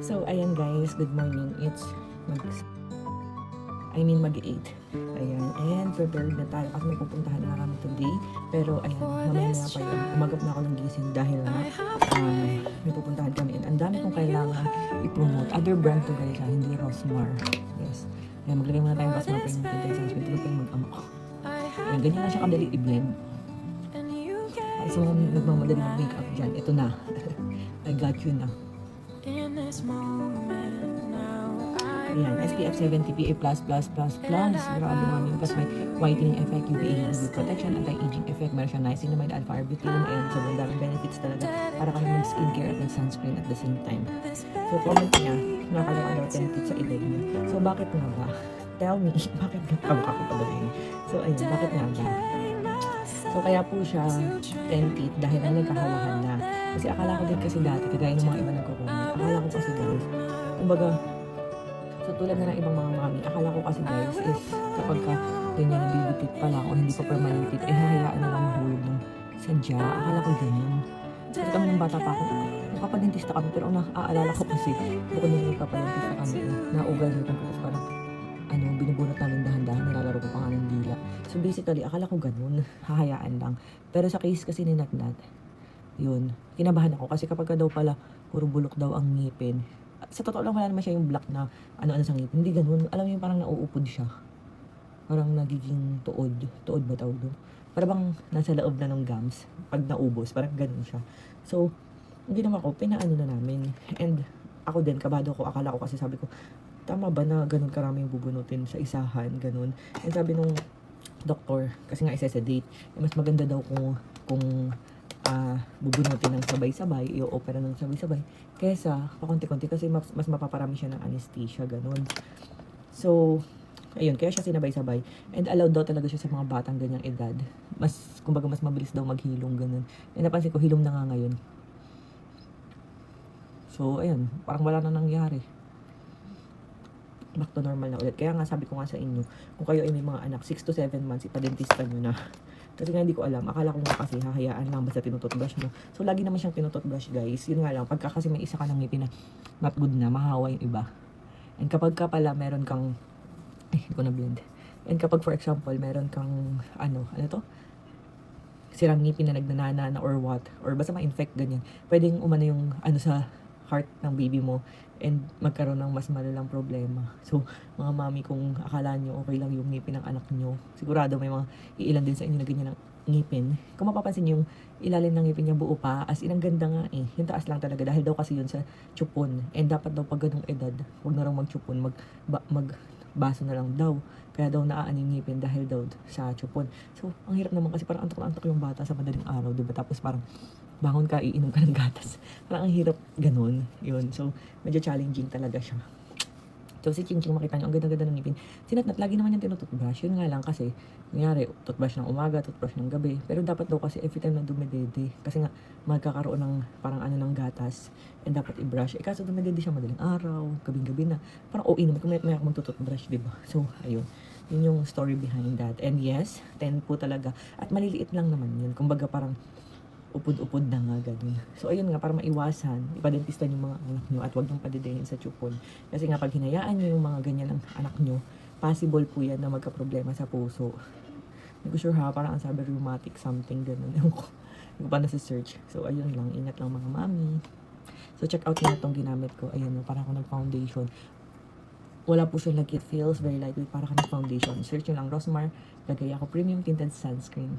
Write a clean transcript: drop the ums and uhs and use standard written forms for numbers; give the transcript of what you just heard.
So, ayan guys, good morning. It's mag-8. Ayan, and prepared na tayo kasi may pupuntahan na kami today. Pero ayan, mamaya pa yun. Umagap na ako ng gising dahil na may pupuntahan kami. And ang dami kong kailangan i-promote. Other brand to guys, hindi Rosmar. Yes. Ayan, maglagay muna tayo ng Rosmar pa yung tintin sunscreen. Tulog tayo mag-amok. Ayan, ganyan lang siya kadali i-blend. So, nagmamadali mag-makeup dyan. Ito na. I got you na. Ayan, SPF 70 PA++++. Grabe naman yun. Kasi may whitening effect, UVA, UV protection, anti-aging effect. Meron siya niacinamide, alpha-arbutin. Ayan, so daming benefits talaga. Para kayo mag-skincare at mag-sunscreen at the same time. So, comment niya, nakakalawa daw 10 tips sa edad niya. So, bakit nga ba? Tell me, bakit nga kamukha ko pa doon? So, ayun, bakit nga ba? So, kaya po siya 10 teeth dahil na nagkakawahan na. Kasi akala ko din kasi dati, kagaya ng mga iba nagkukumit, akala ko kasi guys, kumbaga, so tulad na ng ibang mga mami, akala ko kasi guys is kapag ka ganyan na baby teeth pa lang o hindi pa permanent teeth, eh hahayaan na lang mahulog ng sadya. Akala ko ganyan. Kasi kami ng bata pa ako, nakapadentista kami, pero ang naaalala ko kasi, bukod na nakapadentista kami, naugal dito ko parang, binubunot namin dahan-dahan, nilalaro ko pa nga ng dila. So basically, akala ko ganun, hahayaan lang. Pero sa case kasi ni Natnat, yun, kinabahan ako kasi kapag ka daw pala, puro bulok daw ang ngipin. Sa totoo lang, wala naman siya yung black na ano-ano sa ngipin. Hindi ganun. Alam mo yung parang nauupod siya. Parang nagiging tuod. Tuod ba tawag doon? Para bang nasa loob na ng gums. Pag naubos, parang ganun siya. So, ang ginawa ko, pinaano na namin. And ako din, kabado ko. Akala ko kasi sabi ko, tama ba na ganun karami yung bubunutin sa isahan, ganun. And sabi nung doktor, kasi nga isa-sedate, mas maganda daw kung bubunutin ng sabay-sabay, i-opera ng sabay-sabay, kesa pakunti-kunti kasi mas mapaparami siya ng anesthesia, ganun. So, ayun, kaya siya sinabay-sabay. And allowed daw talaga siya sa mga batang ganyang edad. Kumbaga, mas mabilis daw maghilom, ganun. And napansin ko, hilom na nga ngayon. So, ayun, parang wala na nangyari. Back to normal na ulit. Kaya nga sabi ko nga sa inyo, kung kayo ay may mga anak, 6 to 7 months, ipadentista nyo na. Kasi nga hindi ko alam. Akala ko nga kasi hahayaan lang basta tinututbrush mo. So, lagi naman siyang tinututbrush guys. Yun nga lang, pagka kasi may isa ka ng ngipin na not good na, mahawa yung iba. And kapag ka pala meron kang, hindi ko na blend. And kapag for example, meron kang, ano to? Sirang ngipin na nagnanana na or what, or basta ma-infect ganyan, pwedeng umano yung sa heart ng baby mo and magkaroon ng mas malalang problema. So, mga mami, kung akala nyo okay lang yung ngipin ng anak nyo, sigurado may mga iilan din sa inyo na ganyan ng ngipin. Kung mapapansin yung ilalim ng ngipin niya buo pa, as in ang ganda nga eh. Yung taas lang talaga dahil daw kasi yun sa chupon. And dapat daw pag ganung edad, huwag na raw magchupon, magbaso na lang daw. Kaya daw naaan yung ngipin dahil daw sa chupon. So, ang hirap naman kasi parang antok na antok yung bata sa madaling araw, diba? Tapos parang bangon ka, iinom ka ng gatas. Parang ang hirap ganun. Yun. So, medyo challenging talaga siya. So, si Ching Ching, makita nyo, ang ganda-ganda ng ngipin. Si Natnat, lagi naman yung tinututbrush. Yun nga lang kasi, nangyari, toothbrush ng umaga, toothbrush ng gabi. Pero dapat daw kasi every time na dumedede. Kasi nga, magkakaroon ng parang ng gatas. And dapat i-brush. Eh, kaso dumedede siya madaling araw, gabing-gabi na. Parang OA naman, kung may ako magtututbrush, diba? So, ayun. Yun yung story behind that. And yes, 10 po talaga. At maliliit lang naman yun. Kumbaga parang, upod-upod na nga ganun. So ayun nga, para maiwasan, ipadentista yung mga anak nyo at huwag nyung padidehin sa chupon. Kasi nga pag hinayaan nyo yung mga ganyan ng anak nyo, possible po yan na magka-problema sa puso. Hindi ko sure ha, parang ang sabi rheumatic something ganun. Hindi ko pa nasa-search. So ayun lang, ingat lang mga mami. So check out nyo itong ginamit ko. Ayun, parang ako nag-foundation. Wala po siya like it feels very lightweight para ka ng foundation. Search nyo lang Rosmar, lagay ako premium tinted sunscreen.